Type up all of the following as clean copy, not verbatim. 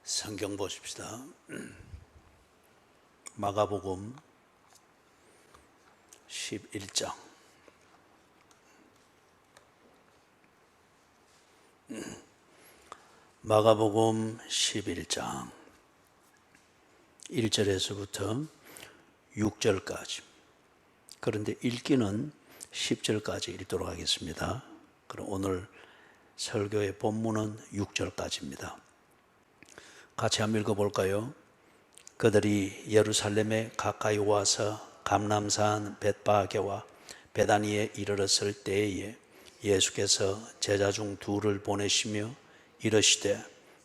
성경 보십시다. 마가복음 11장. 마가복음 11장 1절에서부터 6절까지. 그런데 읽기는 10절까지 읽도록 하겠습니다. 그럼 오늘 설교의 본문은 6절까지입니다. 같이 한번 읽어볼까요? 그들이 예루살렘에 가까이 와서 감람산 벳바게와 베다니에 이르렀을 때에 예수께서 제자 중 둘을 보내시며 이르시되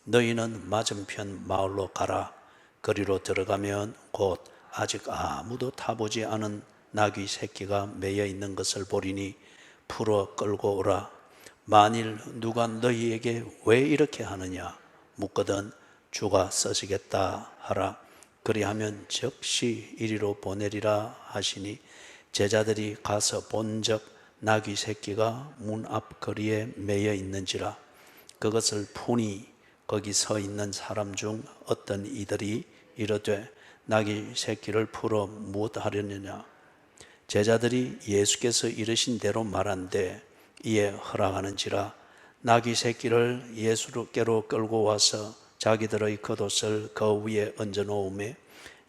너희는 맞은편 마을로 가라. 거리로 들어가면 곧 아직 아무도 타보지 않은 나귀 새끼가 매여 있는 것을 보리니 풀어 끌고 오라. 만일 누가 너희에게 왜 이렇게 하느냐 묻거든 주가 쓰시겠다 하라. 그리하면 즉시 이리로 보내리라 하시니 제자들이 가서 본적 나귀 새끼가 문 앞 거리에 매여 있는지라. 그것을 푸니 거기 서 있는 사람 중 어떤 이들이 이르되 나귀 새끼를 풀어 무엇하려느냐. 제자들이 예수께서 이르신 대로 말한대 이에 허락하는지라. 나귀 새끼를 예수께로 끌고 와서 자기들의 겉옷을 그 위에 얹어 놓음에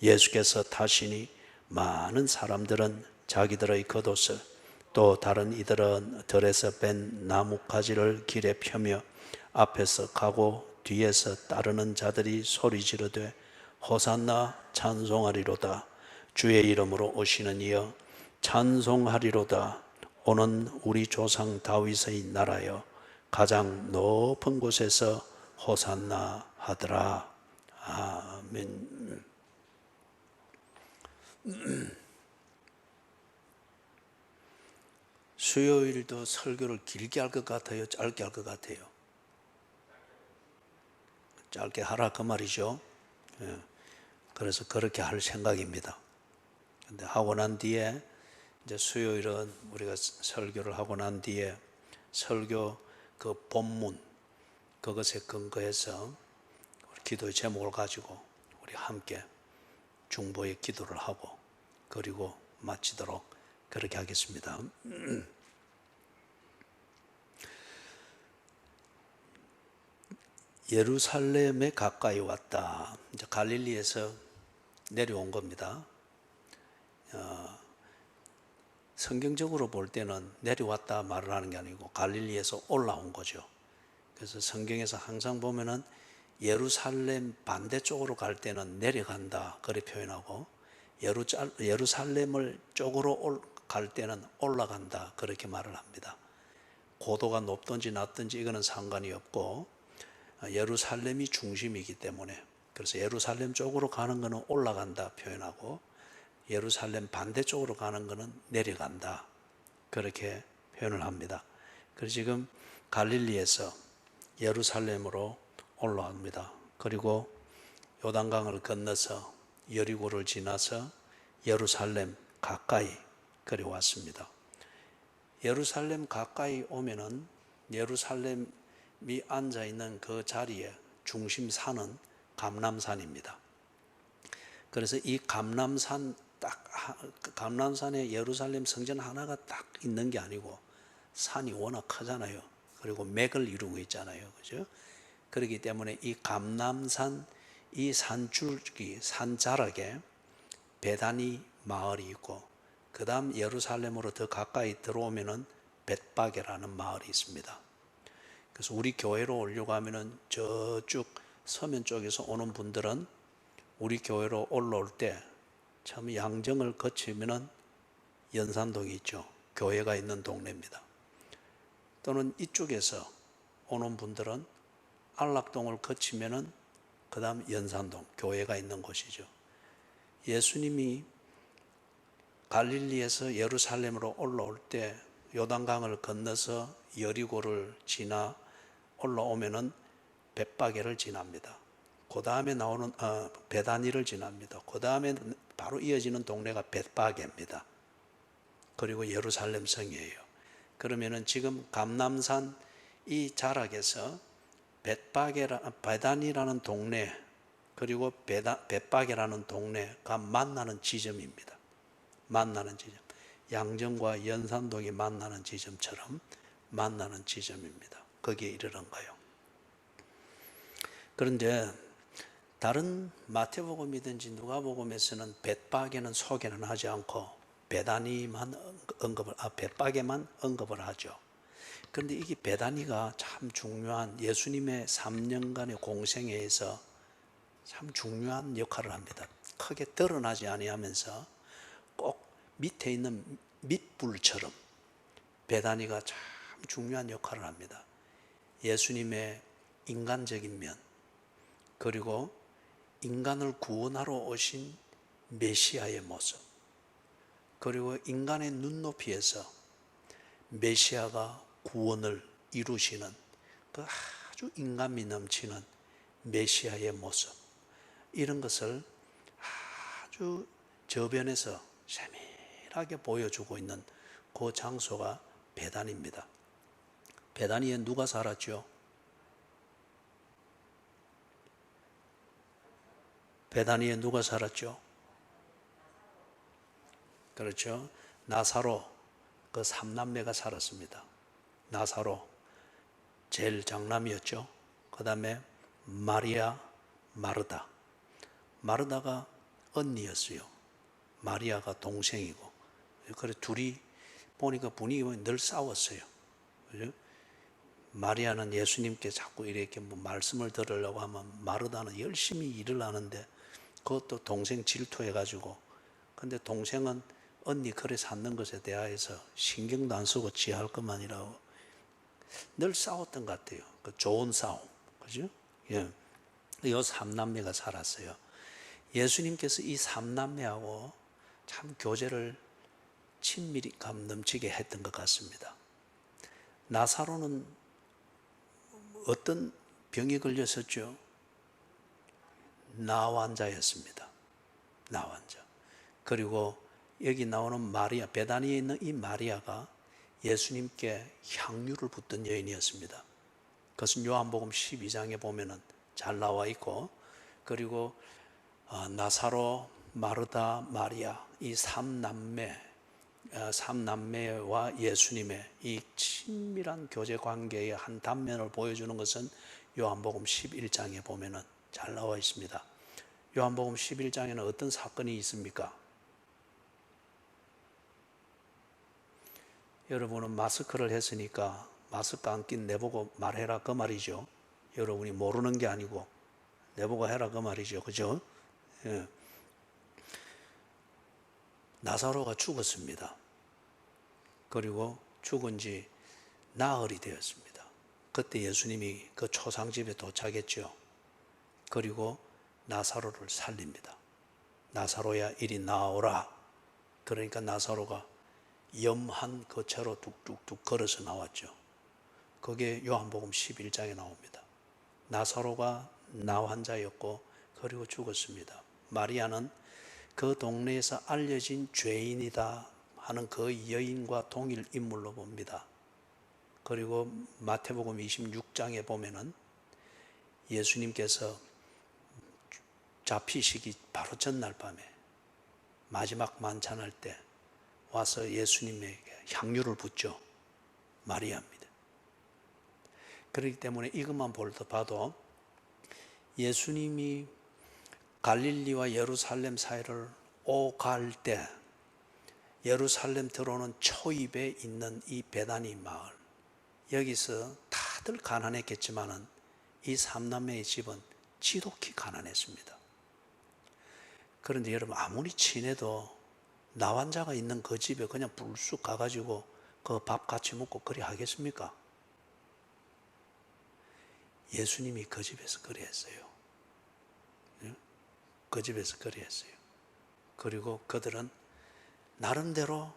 예수께서 타시니 많은 사람들은 자기들의 겉옷을 또 다른 이들은 들에서 뺀 나뭇가지를 길에 펴며 앞에서 가고 뒤에서 따르는 자들이 소리 지르되 호산나 찬송하리로다. 주의 이름으로 오시는 이여 찬송하리로다. 오는 우리 조상 다윗의 나라여 가장 높은 곳에서 호산나 하더라. 아멘. 수요일도 설교를 길게 할 것 같아요? 짧게 할 것 같아요? 짧게 하라 그 말이죠. 그래서 그렇게 할 생각입니다. 근데 하고 난 뒤에 이제 수요일은 우리가 설교를 하고 난 뒤에 설교 그 본문 그것에 근거해서 기도의 제목을 가지고 우리 함께 중보의 기도를 하고 그리고 마치도록 그렇게 하겠습니다. 예루살렘에 가까이 왔다. 이제 갈릴리에서 내려온 겁니다. 성경적으로 볼 때는 내려왔다 말을 하는 게 아니고 갈릴리에서 올라온 거죠. 그래서 성경에서 항상 보면은 예루살렘 반대쪽으로 갈 때는 내려간다 그렇게 표현하고 예루살렘을 쪽으로 갈 때는 올라간다 그렇게 말을 합니다. 고도가 높든지 낮든지 이거는 상관이 없고 예루살렘이 중심이기 때문에 그래서 예루살렘 쪽으로 가는 것은 올라간다 표현하고 예루살렘 반대쪽으로 가는 것은 내려간다 그렇게 표현을 합니다. 그래서 지금 갈릴리에서 예루살렘으로 올라옵니다. 그리고 요단강을 건너서 여리고를 지나서 예루살렘 가까이 그리 왔습니다. 예루살렘 가까이 오면은 예루살렘이 앉아 있는 그 자리에 중심 산은 감람산입니다. 그래서 이 감람산에 예루살렘 성전 하나가 딱 있는 게 아니고 산이 워낙 크잖아요. 그리고 맥을 이루고 있잖아요. 그죠? 그렇기 때문에 이 감람산 이 산줄기 산자락에 베다니 마을이 있고 그 다음 예루살렘으로 더 가까이 들어오면은 벳바게라는 마을이 있습니다. 그래서 우리 교회로 오려고 하면은 저쪽 서면 쪽에서 오는 분들은 우리 교회로 올라올 때 참 양정을 거치면은 연산동이 있죠. 교회가 있는 동네입니다. 또는 이쪽에서 오는 분들은 안락동을 거치면은 그 다음 연산동 교회가 있는 곳이죠. 예수님이 갈릴리에서 예루살렘으로 올라올 때 요단강을 건너서 여리고를 지나 올라오면은 벳바게를 지납니다. 그 다음에 나오는 베다니를 지납니다. 그 다음에 바로 이어지는 동네가 벳바게입니다. 그리고 예루살렘 성이에요. 그러면은 지금 감람산 이 자락에서 베다니라는 동네 그리고 벳박이라는 동네가 만나는 지점입니다. 만나는 지점. 양정과 연산동이 만나는 지점처럼 만나는 지점입니다. 거기에 이르는 거예요. 그런데 다른 마태복음이든지 누가복음에서는 벳박에는 소개는 하지 않고 벳박에만 언급을 하죠. 그런데 이게 베다니가 참 중요한 예수님의 3년간의 공생애에서 참 중요한 역할을 합니다. 크게 드러나지 아니하면서 꼭 밑에 있는 밑불처럼 베다니가 참 중요한 역할을 합니다. 예수님의 인간적인 면, 그리고 인간을 구원하러 오신 메시아의 모습, 그리고 인간의 눈높이에서 메시아가 구원을 이루시는 그 아주 인간미 넘치는 메시아의 모습, 이런 것을 아주 저변에서 세밀하게 보여주고 있는 그 장소가 베단입니다. 베다니에 누가 살았죠? 베다니에 누가 살았죠? 그렇죠. 나사로, 그 삼남매가 살았습니다. 나사로, 제일 장남이었죠. 그 다음에 마리아, 마르다. 마르다가 언니였어요. 마리아가 동생이고. 그래서 둘이 보니까 분위기가 늘 싸웠어요. 그죠? 마리아는 예수님께 자꾸 이렇게 뭐 말씀을 들으려고 하면 마르다는 열심히 일을 하는데 그것도 동생 질투해가지고, 근데 동생은 언니 그래 사는 것에 대하여서 신경도 안 쓰고 지할 것만이라고 늘 싸웠던 것 같아요. 그 좋은 싸움. 그죠? 예. 이 삼남매가 살았어요. 예수님께서 이 삼남매하고 참 교제를 친밀감 넘치게 했던 것 같습니다. 나사로는 어떤 병이 걸렸었죠? 나환자였습니다. 나환자. 그리고 여기 나오는 마리아, 베다니에 있는 이 마리아가 예수님께 향유를 붓던 여인이었습니다. 그것은 요한복음 12장에 보면은 잘 나와 있고, 그리고 나사로, 마르다, 마리아, 이 삼남매와 예수님의 이 친밀한 교제 관계의 한 단면을 보여주는 것은 요한복음 11장에 보면은 잘 나와 있습니다. 요한복음 11장에는 어떤 사건이 있습니까? 여러분은 마스크를 했으니까 마스크 안 낀 내보고 말해라 그 말이죠. 여러분이 모르는 게 아니고 내보고 해라 그 말이죠. 그죠? 예. 나사로가 죽었습니다. 그리고 죽은 지 나흘이 되었습니다. 그때 예수님이 그 초상집에 도착했죠. 그리고 나사로를 살립니다. 나사로야 이리 나오라. 그러니까 나사로가 염한 그 채로 뚝뚝뚝 걸어서 나왔죠. 그게 요한복음 11장에 나옵니다. 나사로가 나환자였고 그리고 죽었습니다. 마리아는 그 동네에서 알려진 죄인이다 하는 그 여인과 동일 인물로 봅니다. 그리고 마태복음 26장에 보면은 예수님께서 잡히시기 바로 전날 밤에 마지막 만찬할 때 와서 예수님에게 향유를 붓죠. 마리아입니다. 그렇기 때문에 이것만 봐도 예수님이 갈릴리와 예루살렘 사이를 오갈 때 예루살렘 들어오는 초입에 있는 이 베다니 마을, 여기서 다들 가난했겠지만은 이 삼남매의 집은 지독히 가난했습니다. 그런데 여러분 아무리 친해도 나환자가 있는 그 집에 그냥 불쑥 가가지고 그 밥 같이 먹고 그리 하겠습니까? 예수님이 그 집에서 그리 했어요. 그 집에서 그리 했어요. 그리고 그들은 나름대로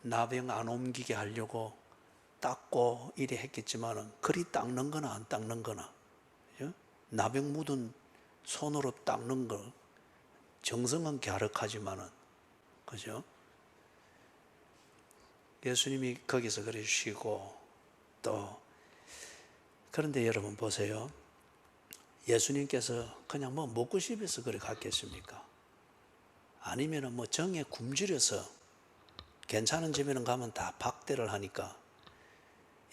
나병 안 옮기게 하려고 닦고 이래 했겠지만은 그리 닦는 거나 안 닦는 거나, 나병 묻은 손으로 닦는 거 정성은 갸륵하지만은, 그죠? 예수님이 거기서 그래 주시고 또, 그런데 여러분 보세요. 예수님께서 그냥 뭐 먹고 싶어서 그래 갔겠습니까? 아니면은 뭐 정에 굶주려서 괜찮은 집에는 가면 다 박대를 하니까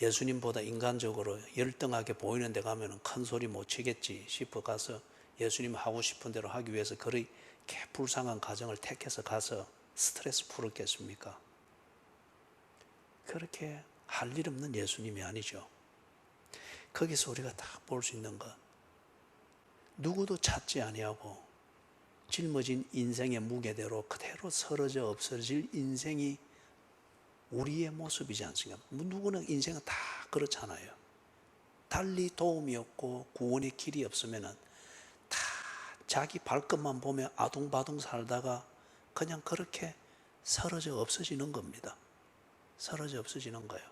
예수님보다 인간적으로 열등하게 보이는 데 가면은 큰 소리 못 치겠지 싶어 가서 예수님 하고 싶은 대로 하기 위해서 그렇게 불쌍한 가정을 택해서 가서 스트레스 풀었겠습니까? 그렇게 할 일 없는 예수님이 아니죠. 거기서 우리가 다 볼 수 있는 것, 누구도 찾지 아니하고 짊어진 인생의 무게대로 그대로 쓰러져 없어질 인생이 우리의 모습이지 않습니까? 누구는 인생은 다 그렇잖아요. 달리 도움이 없고 구원의 길이 없으면 다 자기 발끝만 보며 아둥바둥 살다가 그냥 그렇게 사라져 없어지는 겁니다. 사라져 없어지는 거예요.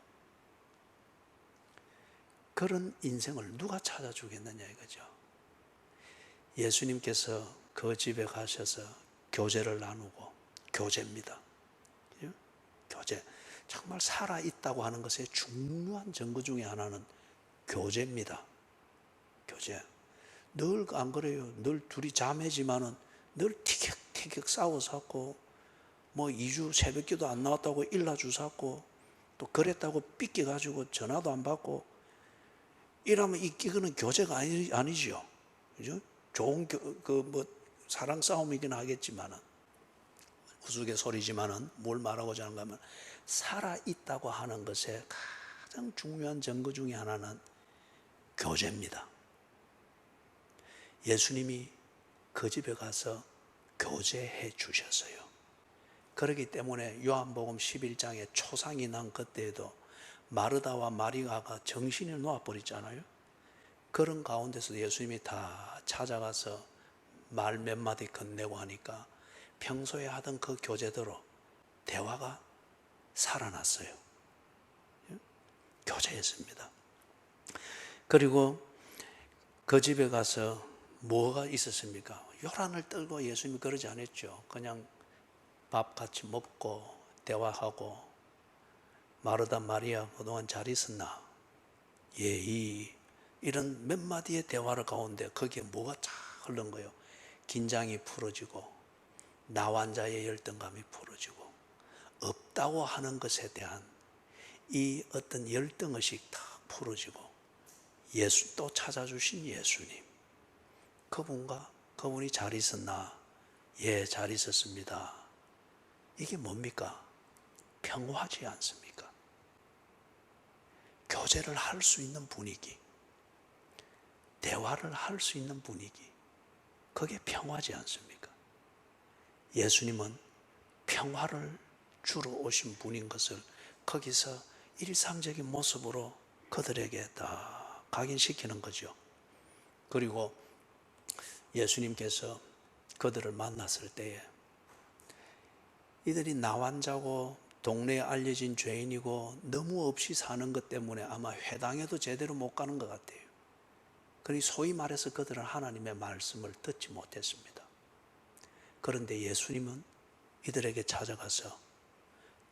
그런 인생을 누가 찾아주겠느냐 이거죠. 예수님께서 그 집에 가셔서 교제를 나누고, 교제입니다. 교제. 정말 살아있다고 하는 것의 중요한 증거 중에 하나는 교제입니다. 교제. 늘 안 그래요. 늘 둘이 자매지만은 늘 티격태격 싸워서고, 뭐 2주 새벽기도 안 나왔다고 일러주사고, 또 그랬다고 삐껴가지고 전화도 안 받고, 이러면 이거는 교제가 아니죠. 그죠? 좋은 사랑 싸움이긴 하겠지만은, 우스갯소리지만은 뭘 말하고자 하는가 하면, 살아있다고 하는 것의 가장 중요한 증거 중에 하나는 교제입니다. 예수님이 그 집에 가서 교제해 주셨어요. 그렇기 때문에 요한복음 11장에 초상이 난 그때에도 마르다와 마리아가 정신이 놓아버렸잖아요. 그런 가운데서 예수님이 다 찾아가서 말 몇 마디 건네고 하니까 평소에 하던 그 교제대로 대화가 살아났어요. 교제했습니다. 그리고 그 집에 가서 뭐가 있었습니까? 요란을 떨고 예수님이 그러지 않았죠. 그냥 밥 같이 먹고 대화하고, 마르다 마리아 그동안 잘 있었나? 예, 이런 몇 마디의 대화를 가운데 거기에 뭐가 쫙 흐른 거예요. 긴장이 풀어지고, 나 환자의 열등감이 풀어지고, 없다고 하는 것에 대한 이 어떤 열등의식 다 풀어지고, 예수 또 찾아주신 예수님, 그분이 잘 있었나? 예, 잘 있었습니다. 이게 뭡니까? 평화지 않습니까? 교제를 할 수 있는 분위기, 대화를 할 수 있는 분위기, 그게 평화지 않습니까? 예수님은 평화를 주러 오신 분인 것을 거기서 일상적인 모습으로 그들에게 다 각인시키는 거죠. 그리고 예수님께서 그들을 만났을 때에 이들이 나환자고 동네에 알려진 죄인이고 너무 없이 사는 것 때문에 아마 회당에도 제대로 못 가는 것 같아요. 그러니 소위 말해서 그들은 하나님의 말씀을 듣지 못했습니다. 그런데 예수님은 이들에게 찾아가서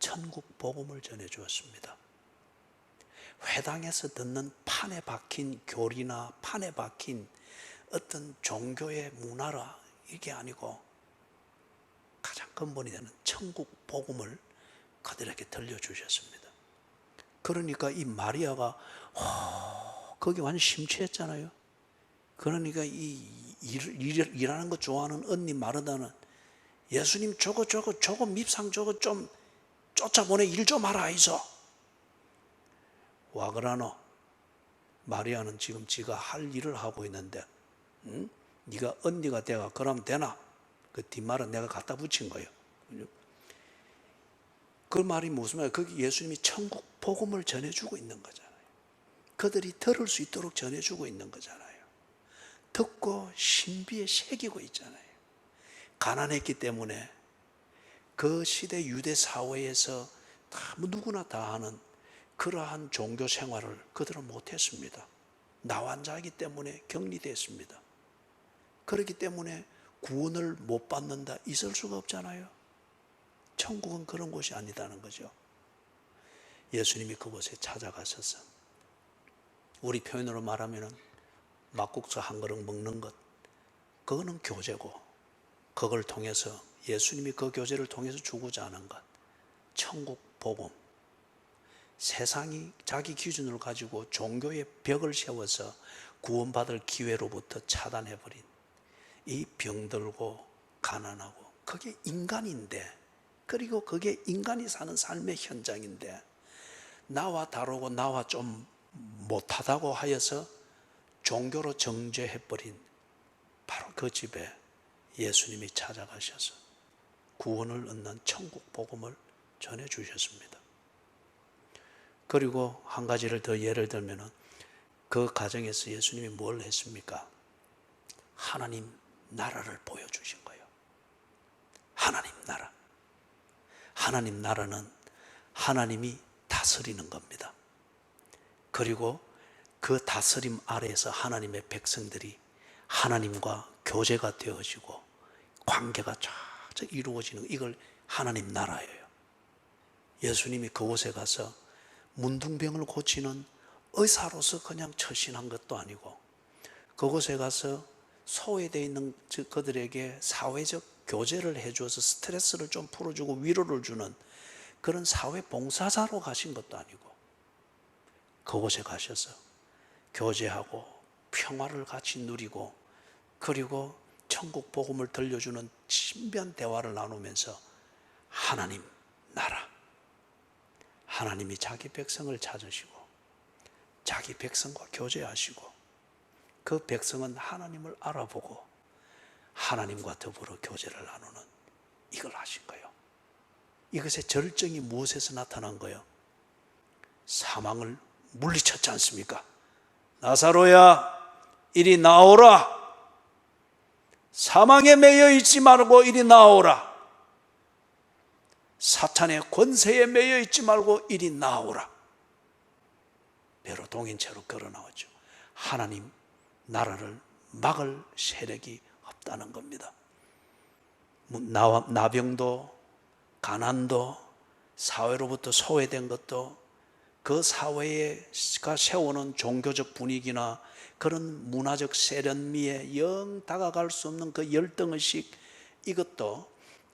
천국 복음을 전해 주었습니다. 회당에서 듣는 판에 박힌 교리나 판에 박힌 어떤 종교의 문화라 이게 아니고 가장 근본이 되는 천국 복음을 그들에게 들려주셨습니다. 그러니까 이 마리아가 거기 완전 심취했잖아요. 그러니까 이 일하는 거 좋아하는 언니 마르다는 예수님 저거 밉상 저거 좀 쫓아보내 일 좀 하라 이소. 와 그라노. 마리아는 지금 지가 할 일을 하고 있는데, 응? 네가 언니가 돼가 그러면 되나? 그 뒷말은 내가 갖다 붙인 거예요. 그 말이 무슨 말이에요? 거기 예수님이 천국 복음을 전해주고 있는 거잖아요. 그들이 들을 수 있도록 전해주고 있는 거잖아요. 듣고 신비에 새기고 있잖아요. 가난했기 때문에 그 시대 유대 사회에서 누구나 다 하는 그러한 종교 생활을 그들은 못했습니다. 나환자이기 때문에 격리됐습니다. 그렇기 때문에 구원을 못 받는다 있을 수가 없잖아요. 천국은 그런 곳이 아니다는 거죠. 예수님이 그곳에 찾아가셔서 우리 표현으로 말하면 막국수 한 그릇 먹는 것, 그거는 교제고, 그걸 통해서 예수님이 그 교제를 통해서 주고자 하는 것, 천국 복음. 세상이 자기 기준을 가지고 종교의 벽을 세워서 구원받을 기회로부터 차단해버린 이 병들고 가난하고, 그게 인간인데, 그리고 그게 인간이 사는 삶의 현장인데, 나와 다르고 나와 좀 못하다고 하여서 종교로 정죄해버린 바로 그 집에 예수님이 찾아가셔서 구원을 얻는 천국 복음을 전해주셨습니다. 그리고 한 가지를 더 예를 들면, 그 가정에서 예수님이 뭘 했습니까? 하나님 나라를 보여주신 거예요. 하나님 나라. 하나님 나라는 하나님이 다스리는 겁니다. 그리고 그 다스림 아래에서 하나님의 백성들이 하나님과 교제가 되어지고 관계가 쫙 이루어지는, 이걸 하나님 나라예요. 예수님이 그곳에 가서 문둥병을 고치는 의사로서 그냥 처신한 것도 아니고, 그곳에 가서 소외되어 있는 그들에게 사회적 교제를 해줘서 스트레스를 좀 풀어주고 위로를 주는 그런 사회봉사자로 가신 것도 아니고, 그곳에 가셔서 교제하고 평화를 같이 누리고, 그리고 천국 복음을 들려주는 신비한 대화를 나누면서 하나님 나라, 하나님이 자기 백성을 찾으시고 자기 백성과 교제하시고, 그 백성은 하나님을 알아보고 하나님과 더불어 교제를 나누는, 이걸 하신 거예요. 이것의 절정이 무엇에서 나타난 거예요? 사망을 물리쳤지 않습니까? 나사로야 이리 나오라. 사망에 매여 있지 말고 이리 나오라. 사탄의 권세에 매여 있지 말고 이리 나오라. 배로 동인채로 걸어 나왔죠. 하나님 나라를 막을 세력이 없다는 겁니다. 나병도 가난도 사회로부터 소외된 것도 그 사회가 세우는 종교적 분위기나 그런 문화적 세련미에 영 다가갈 수 없는 그 열등의식, 이것도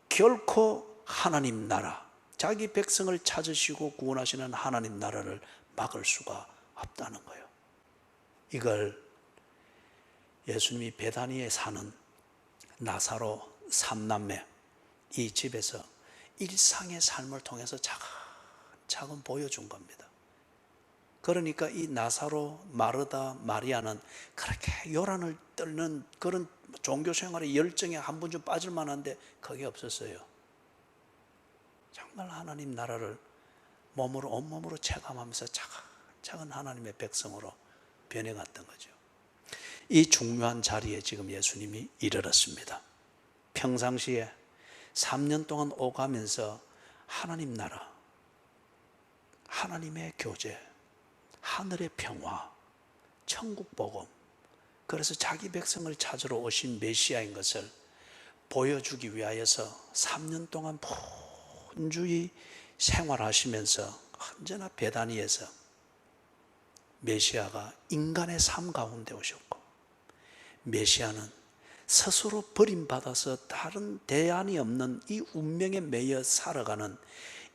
결코 하나님 나라, 자기 백성을 찾으시고 구원하시는 하나님 나라를 막을 수가 없다는 거예요. 이걸 예수님이 베다니에 사는 나사로 삼남매, 이 집에서 일상의 삶을 통해서 차근차근 보여준 겁니다. 그러니까 이 나사로, 마르다, 마리아는 그렇게 요란을 떨는 그런 종교 생활의 열정에 한 번 좀 빠질 만한데 그게 없었어요. 정말 하나님 나라를 몸으로, 온몸으로 체감하면서 차근차근 하나님의 백성으로 변해갔던 거죠. 이 중요한 자리에 지금 예수님이 이르렀습니다. 평상시에 3년 동안 오가면서 하나님 나라, 하나님의 교제, 하늘의 평화, 천국 복음, 그래서 자기 백성을 찾으러 오신 메시아인 것을 보여주기 위하여서 3년 동안 분주히 생활하시면서 언제나 베다니에서 메시아가 인간의 삶 가운데 오셨고, 메시아는 스스로 버림받아서 다른 대안이 없는 이 운명에 매여 살아가는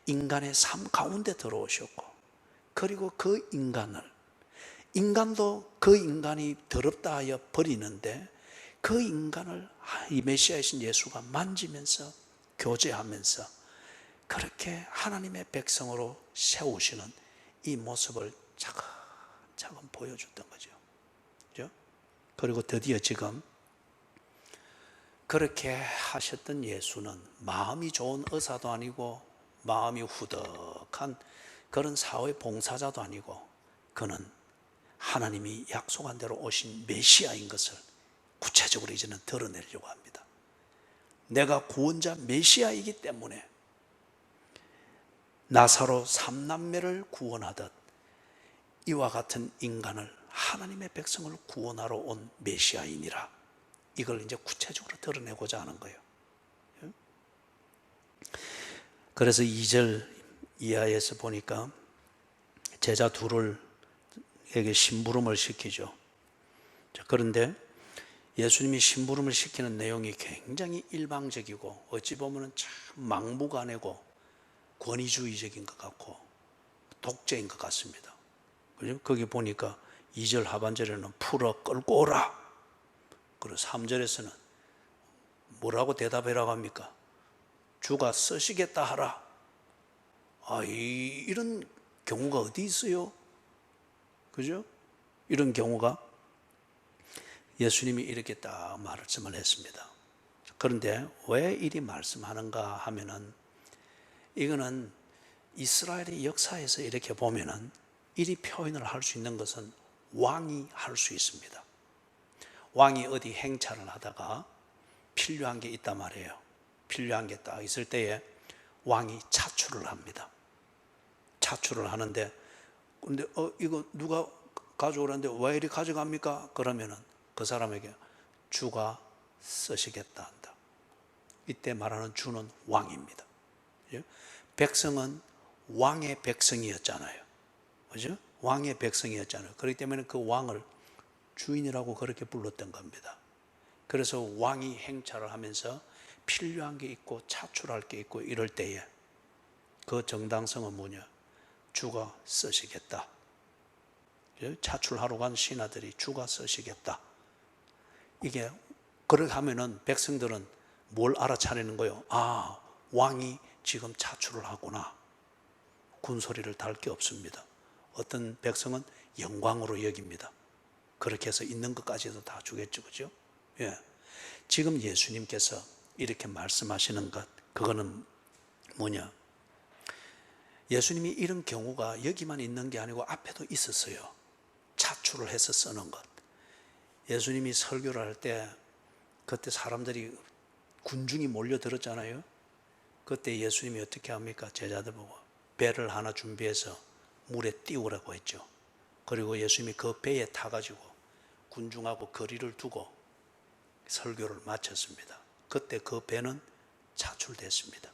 인간의 삶 가운데 들어오셨고, 그리고 그 인간도 그 인간이 더럽다 하여 버리는데, 그 인간을 이 메시아이신 예수가 만지면서 교제하면서 그렇게 하나님의 백성으로 세우시는 이 모습을 차근차근 보여줬던 거죠. 그죠? 그리고 드디어 지금 그렇게 하셨던 예수는 마음이 좋은 의사도 아니고 마음이 후덕한 그런 사회 봉사자도 아니고, 그는 하나님이 약속한 대로 오신 메시아인 것을 구체적으로 이제는 드러내려고 합니다. 내가 구원자 메시아이기 때문에 나사로 삼남매를 구원하듯 이와 같은 인간을, 하나님의 백성을 구원하러 온 메시아이니라, 이걸 이제 구체적으로 드러내고자 하는 거예요. 그래서 2절 이하에서 보니까 제자 둘에게 심부름을 시키죠. 자, 그런데 예수님이 심부름을 시키는 내용이 굉장히 일방적이고 어찌 보면 참 막무가내고 권위주의적인 것 같고 독재인 것 같습니다. 그죠? 거기 보니까 2절 하반절에는 풀어 끌고 오라. 그리고 3절에서는 뭐라고 대답해라고 합니까? 주가 쓰시겠다 하라. 이런 경우가 어디 있어요? 그죠? 이런 경우가 예수님이 이렇게 딱 말씀을 했습니다. 그런데 왜 이리 말씀하는가 하면은 이거는 이스라엘의 역사에서 이렇게 보면은 이리 표현을 할 수 있는 것은 왕이 할 수 있습니다. 왕이 어디 행차를 하다가 필요한 게 있단 말이에요. 필요한 게 딱 있을 때에 왕이 차출을 합니다. 차출을 하는데 근데 이거 누가 가져오라는데 왜 이리 가져갑니까? 그러면은 그 사람에게 주가 쓰시겠다 한다. 이때 말하는 주는 왕입니다. 백성은 왕의 백성이었잖아요. 그죠? 왕의 백성이었잖아요. 그렇기 때문에 그 왕을 주인이라고 그렇게 불렀던 겁니다. 그래서 왕이 행차를 하면서 필요한 게 있고 차출할 게 있고 이럴 때에 그 정당성은 뭐냐? 주가 쓰시겠다. 차출하러 간 신하들이 주가 쓰시겠다. 이게 그렇게 하면은 백성들은 뭘 알아차리는 거예요? 왕이 지금 차출을 하구나. 군소리를 달 게 없습니다. 어떤 백성은 영광으로 여깁니다. 그렇게 해서 있는 것까지도 다 주겠죠. 그죠? 예. 지금 예수님께서 이렇게 말씀하시는 것, 그거는 뭐냐? 예수님이 이런 경우가 여기만 있는 게 아니고 앞에도 있었어요. 차출을 해서 쓰는 것. 예수님이 설교를 할 때 그때 사람들이 군중이 몰려들었잖아요. 그때 예수님이 어떻게 합니까? 제자들 보고 배를 하나 준비해서 물에 띄우라고 했죠. 그리고 예수님이 그 배에 타가지고 군중하고 거리를 두고 설교를 마쳤습니다. 그때 그 배는 차출됐습니다.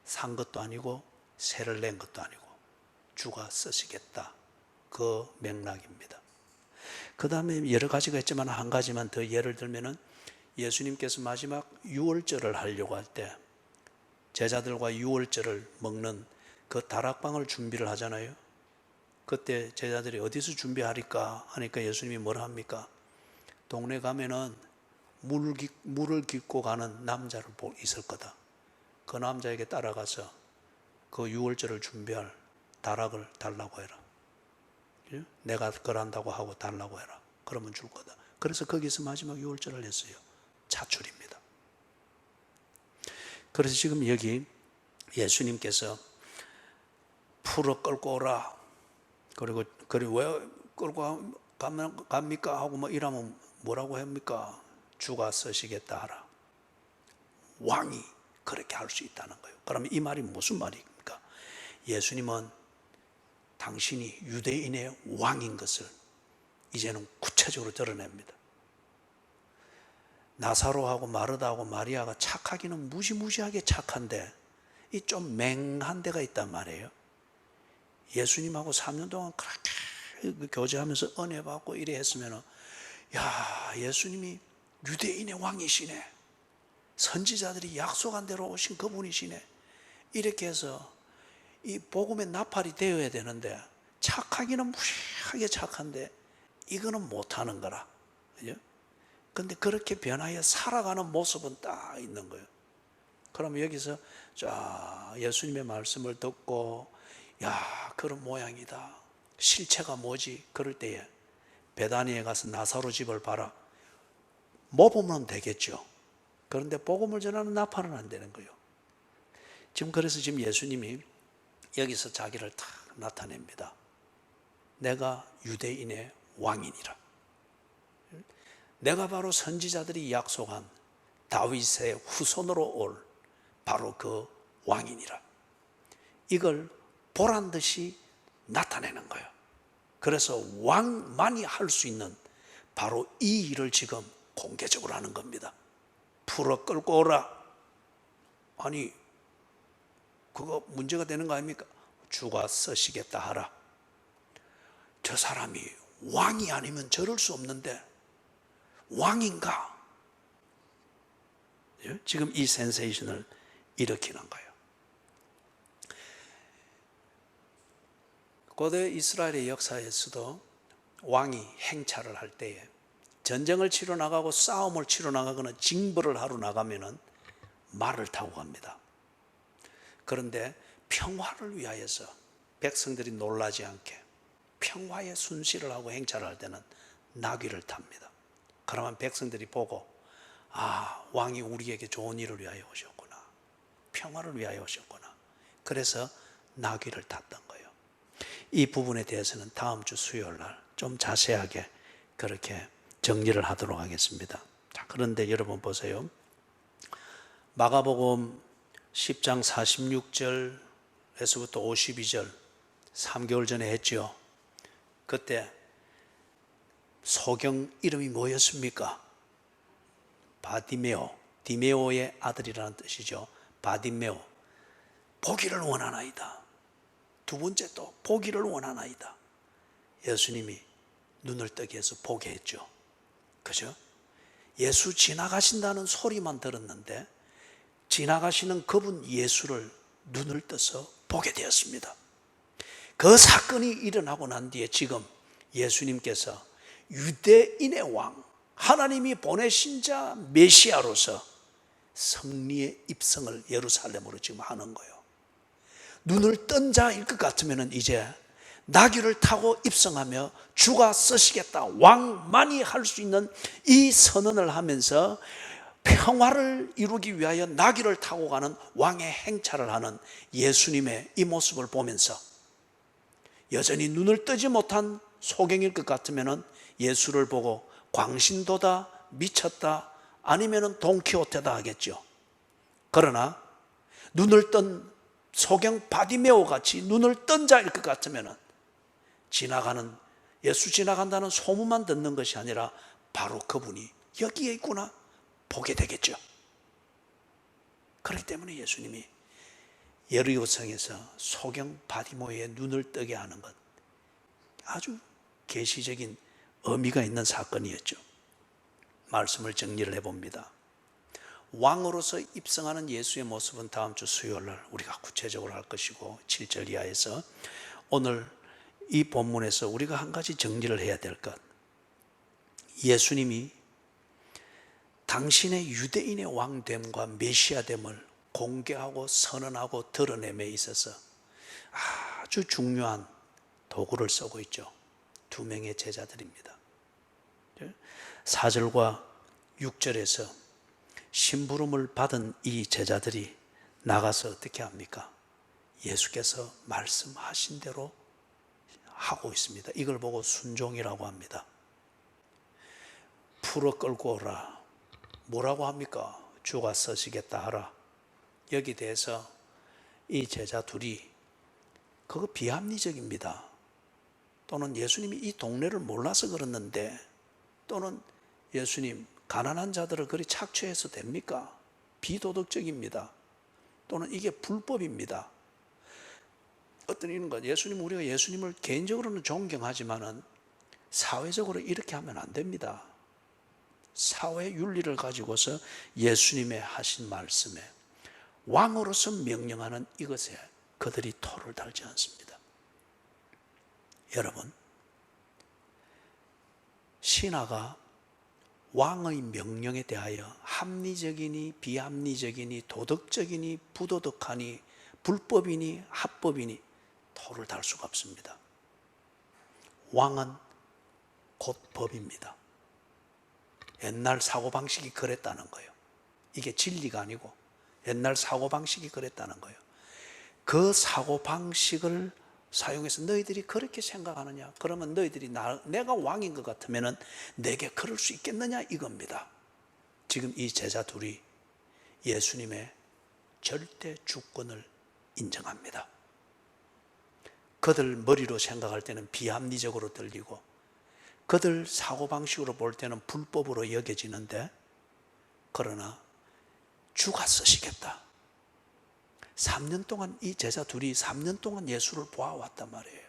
산 것도 아니고 세를 낸 것도 아니고 주가 쓰시겠다. 그 맥락입니다. 그 다음에 여러 가지가 있지만 한 가지만 더 예를 들면은 예수님께서 마지막 유월절을 하려고 할 때 제자들과 유월절을 먹는 그 다락방을 준비를 하잖아요. 그때 제자들이 어디서 준비하리까 하니까 예수님이 뭐라 합니까? 동네 가면은 물을 깃고 가는 남자를 있을 거다. 그 남자에게 따라가서 그 유월절을 준비할 다락을 달라고 해라. 내가 그런다고 하고 달라고 해라. 그러면 줄 거다. 그래서 거기서 마지막 유월절을 했어요. 차출입니다. 그래서 지금 여기 예수님께서 풀어 끌고 오라. 그리고 왜 끌고 갑니까? 하고 뭐 이러면 뭐라고 합니까? 주가 쓰시겠다 하라. 왕이 그렇게 할 수 있다는 거예요. 그러면 이 말이 무슨 말입니까? 예수님은 당신이 유대인의 왕인 것을 이제는 구체적으로 드러냅니다. 나사로하고 마르다하고 마리아가 착하기는 무시무시하게 착한데 이 좀 맹한 데가 있단 말이에요. 예수님하고 3년 동안 그렇게 교제하면서 은혜 받고 이래 했으면 예수님이 유대인의 왕이시네. 선지자들이 약속한 대로 오신 그분이시네. 이렇게 해서 이 복음의 나팔이 되어야 되는데 착하기는 무시하게 착한데 이거는 못하는 거라. 그죠? 근데 그렇게 변하여 살아가는 모습은 딱 있는 거예요. 그럼 여기서 예수님의 말씀을 듣고 그런 모양이다. 실체가 뭐지? 그럴 때에 베다니에 가서 나사로 집을 봐라. 모범은 되겠죠. 그런데 복음을 전하는 나팔은 안 되는 거예요. 그래서 지금 예수님이 여기서 자기를 딱 나타냅니다. 내가 유대인의 왕이니라. 내가 바로 선지자들이 약속한 다윗의 후손으로 올 바로 그 왕이니라. 이걸 보란 듯이 나타내는 거예요. 그래서 왕만이 할 수 있는 바로 이 일을 지금 공개적으로 하는 겁니다. 풀어 끌고 오라. 아니 그거 문제가 되는 거 아닙니까? 주가 쓰시겠다 하라. 저 사람이 왕이 아니면 저럴 수 없는데 왕인가? 지금 이 센세이션을 일으키는 거예요. 고대 이스라엘의 역사에서도 왕이 행차를 할 때에 전쟁을 치러 나가고 싸움을 치러 나가거나 징벌을 하러 나가면은 말을 타고 갑니다. 그런데 평화를 위하여서 백성들이 놀라지 않게 평화의 순시를 하고 행차를 할 때는 나귀를 탑니다. 그러면 백성들이 보고 왕이 우리에게 좋은 일을 위하여 오셨구나, 평화를 위하여 오셨구나. 그래서 나귀를 탔던 거예요. 이 부분에 대해서는 다음 주 수요일 날 좀 자세하게 그렇게 정리를 하도록 하겠습니다. 자, 그런데 여러분 보세요. 마가복음 10장 46절에서부터 52절 3개월 전에 했죠. 그때 소경 이름이 뭐였습니까? 바디메오, 디메오의 아들이라는 뜻이죠. 바디메오, 보기를 원하나이다. 두 번째 또 보기를 원하나이다. 예수님이 눈을 뜨게 해서 보게 했죠. 그죠? 예수 지나가신다는 소리만 들었는데 지나가시는 그분 예수를 눈을 떠서 보게 되었습니다. 그 사건이 일어나고 난 뒤에 지금 예수님께서 유대인의 왕, 하나님이 보내신 자 메시아로서 승리의 입성을 예루살렘으로 지금 하는 거예요. 눈을 뜬 자일 것 같으면 이제 나귀를 타고 입성하며 주가 쓰시겠다, 왕만이 할 수 있는 이 선언을 하면서 평화를 이루기 위하여 나귀를 타고 가는 왕의 행차를 하는 예수님의 이 모습을 보면서 여전히 눈을 뜨지 못한 소경일 것 같으면 예수를 보고 광신도다, 미쳤다, 아니면 돈키호테다 하겠죠. 그러나 눈을 뜬 소경 바디메오 같이 눈을 뜬 자일 것 같으면 지나가는, 예수 지나간다는 소문만 듣는 것이 아니라 바로 그분이 여기에 있구나 보게 되겠죠. 그렇기 때문에 예수님이 여리고성에서 소경 바디메오의 눈을 뜨게 하는 것, 아주 계시적인 의미가 있는 사건이었죠. 말씀을 정리를 해봅니다. 왕으로서 입성하는 예수의 모습은 다음 주 수요일 날 우리가 구체적으로 할 것이고, 7절 이하에서 오늘 이 본문에서 우리가 한 가지 정리를 해야 될 것, 예수님이 당신의 유대인의 왕됨과 메시아됨을 공개하고 선언하고 드러냄에 있어서 아주 중요한 도구를 쓰고 있죠. 두 명의 제자들입니다. 4절과 6절에서 심부름을 받은 이 제자들이 나가서 어떻게 합니까? 예수께서 말씀하신 대로 하고 있습니다. 이걸 보고 순종이라고 합니다. 풀어 끌고 오라. 뭐라고 합니까? 주가 쓰시겠다 하라. 여기 대해서 이 제자 둘이 그거 비합리적입니다. 또는 예수님이 이 동네를 몰라서 그랬는데, 또는 예수님 가난한 자들을 그리 착취해서 됩니까? 비도덕적입니다. 또는 이게 불법입니다. 어떤 이런 것, 예수님, 우리가 예수님을 개인적으로는 존경하지만은 사회적으로 이렇게 하면 안 됩니다. 사회 윤리를 가지고서 예수님의 하신 말씀에 왕으로서 명령하는 이것에 그들이 토를 달지 않습니다. 여러분, 신하가 왕의 명령에 대하여 합리적이니 비합리적이니 도덕적이니 부도덕하니 불법이니 합법이니 토를 달 수가 없습니다. 왕은 곧 법입니다. 옛날 사고방식이 그랬다는 거예요. 이게 진리가 아니고 옛날 사고방식이 그랬다는 거예요. 그 사고방식을 사용해서 너희들이 그렇게 생각하느냐? 그러면 너희들이 내가 왕인 것 같으면 내게 그럴 수 있겠느냐? 이겁니다. 지금 이 제자 둘이 예수님의 절대 주권을 인정합니다. 그들 머리로 생각할 때는 비합리적으로 들리고 그들 사고방식으로 볼 때는 불법으로 여겨지는데, 그러나 주가 쓰시겠다. 3년 동안 이 제자 둘이 3년 동안 예수를 보아왔단 말이에요.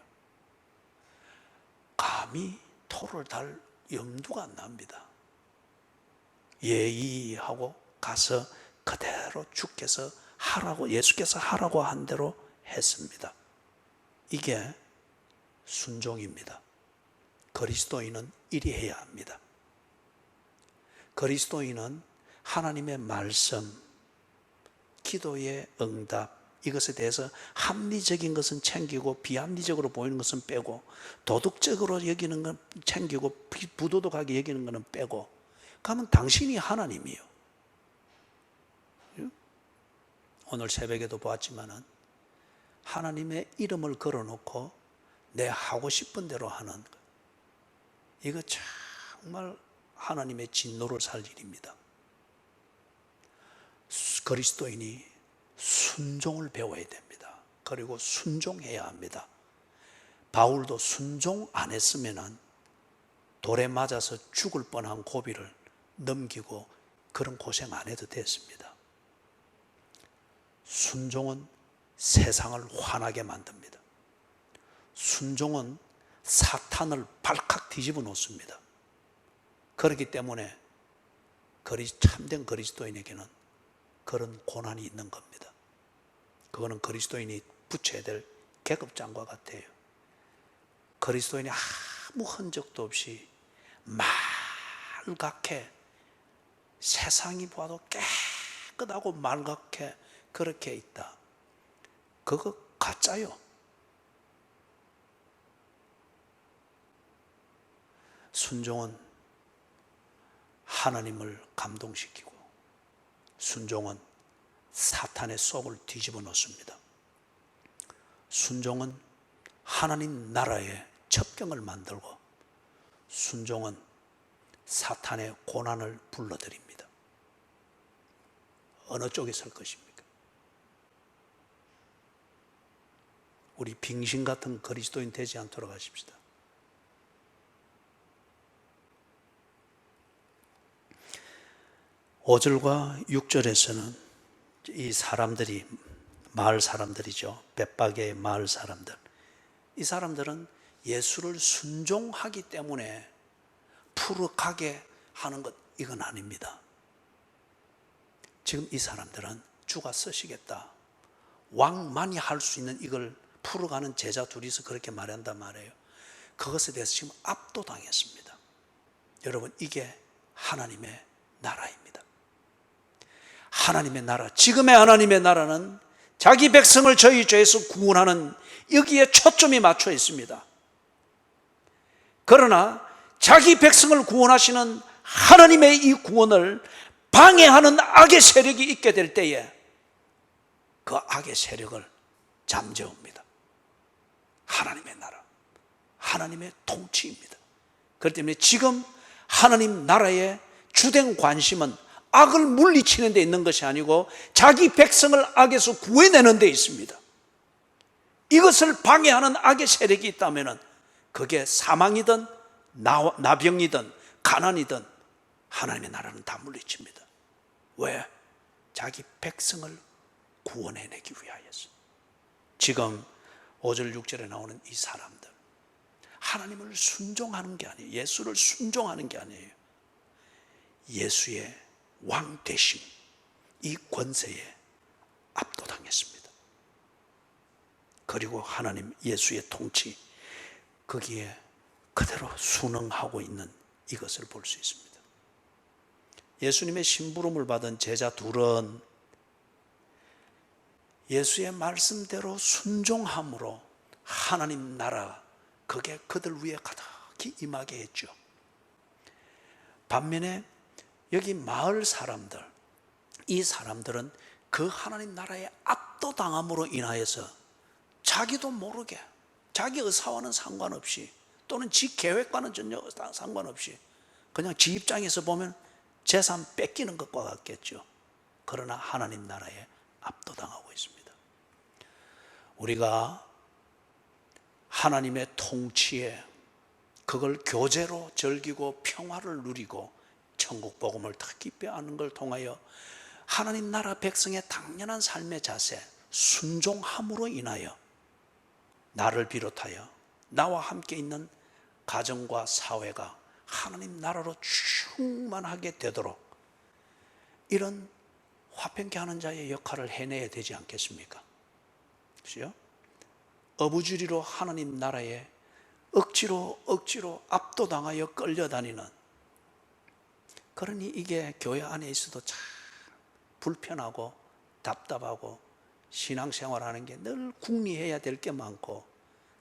감히 토를 달 염두가 안 납니다. 예의하고 가서 그대로 주께서 하라고, 예수께서 하라고 한 대로 했습니다. 이게 순종입니다. 그리스도인은 이리 해야 합니다. 그리스도인은 하나님의 말씀, 기도의 응답, 이것에 대해서 합리적인 것은 챙기고 비합리적으로 보이는 것은 빼고, 도덕적으로 여기는 건 챙기고 부도덕하게 여기는 것은 빼고, 그러면 당신이 하나님이요. 오늘 새벽에도 보았지만은 하나님의 이름을 걸어놓고 내 하고 싶은 대로 하는 것, 이거 정말 하나님의 진노를 살 일입니다. 그리스도인이 순종을 배워야 됩니다. 그리고 순종해야 합니다. 바울도 순종 안 했으면 돌에 맞아서 죽을 뻔한 고비를 넘기고 그런 고생 안 해도 됐습니다. 순종은 세상을 화나게 만듭니다. 순종은 사탄을 발칵 뒤집어 놓습니다. 그렇기 때문에 참된 그리스도인에게는 그런 고난이 있는 겁니다. 그거는 그리스도인이 붙여야 될 계급장과 같아요. 그리스도인이 아무 흔적도 없이 말갛게, 세상이 봐도 깨끗하고 말갛게 그렇게 있다. 그거 가짜요. 순종은 하나님을 감동시키고, 순종은 사탄의 속을 뒤집어 놓습니다. 순종은 하나님 나라의 첩경을 만들고, 순종은 사탄의 고난을 불러들입니다. 어느 쪽에 설 것입니까? 우리 빙신 같은 그리스도인 되지 않도록 하십시다. 5절과 6절에서는 이 사람들이, 마을 사람들이죠. 벳박의 마을 사람들. 이 사람들은 예수를 순종하기 때문에 푸르하게 하는 것, 이건 아닙니다. 지금 이 사람들은 주가 쓰시겠다, 왕만이 할 수 있는 이걸 풀어가는 제자 둘이서 그렇게 말한단 말이에요. 그것에 대해서 지금 압도당했습니다. 여러분, 이게 하나님의 나라입니다. 하나님의 나라, 지금의 하나님의 나라는 자기 백성을 저희 죄에서 구원하는, 여기에 초점이 맞춰 있습니다. 그러나 자기 백성을 구원하시는 하나님의 이 구원을 방해하는 악의 세력이 있게 될 때에 그 악의 세력을 잠재웁니다. 하나님의 나라, 하나님의 통치입니다. 그렇기 때문에 지금 하나님 나라의 주된 관심은 악을 물리치는 데 있는 것이 아니고 자기 백성을 악에서 구해내는 데 있습니다. 이것을 방해하는 악의 세력이 있다면 그게 사망이든 나병이든 가난이든 하나님의 나라는 다 물리칩니다. 왜? 자기 백성을 구원해내기 위하여서. 지금 5절 6절에 나오는 이 사람들, 하나님을 순종하는 게 아니에요. 예수를 순종하는 게 아니에요. 예수의 왕 되심, 이 권세에 압도당했습니다. 그리고 하나님 예수의 통치, 거기에 그대로 순응하고 있는 이것을 볼 수 있습니다. 예수님의 심부름을 받은 제자 둘은 예수의 말씀대로 순종함으로 하나님 나라, 그게 그들 위에 가득히 임하게 했죠. 반면에 여기 마을 사람들, 이 사람들은 그 하나님 나라에 압도당함으로 인하여서 자기도 모르게, 자기 의사와는 상관없이, 또는 지 계획과는 전혀 상관없이 그냥 지 입장에서 보면 재산 뺏기는 것과 같겠죠. 그러나 하나님 나라에 압도당하고 있습니다. 우리가 하나님의 통치에, 그걸 교제로 즐기고 평화를 누리고 천국 복음을 더 깊이 아는 걸 통하여 하나님 나라 백성의 당연한 삶의 자세, 순종함으로 인하여 나를 비롯하여 나와 함께 있는 가정과 사회가 하나님 나라로 충만하게 되도록 이런 화평케 하는 자의 역할을 해내야 되지 않겠습니까? 그죠? 어부지리로 하나님 나라에 억지로 압도당하여 끌려다니는, 그러니 이게 교회 안에 있어도 참 불편하고 답답하고 신앙생활하는 게 늘 궁리해야 될 게 많고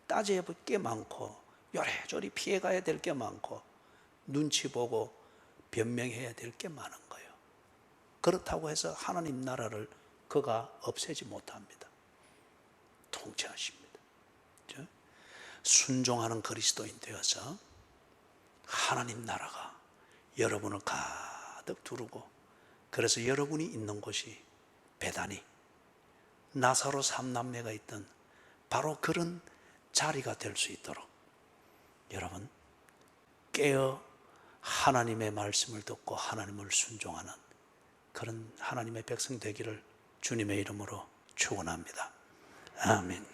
따져야 될 게 많고 요래저래 피해가야 될 게 많고 눈치 보고 변명해야 될 게 많은 거예요. 그렇다고 해서 하나님 나라를 그가 없애지 못합니다. 통치하십니다. 그렇죠? 순종하는 그리스도인 되어서 하나님 나라가 여러분을 가득 두르고, 그래서 여러분이 있는 곳이 베다니 나사로 삼남매가 있던 바로 그런 자리가 될 수 있도록 여러분 깨어 하나님의 말씀을 듣고 하나님을 순종하는 그런 하나님의 백성 되기를 주님의 이름으로 축원합니다. 아멘.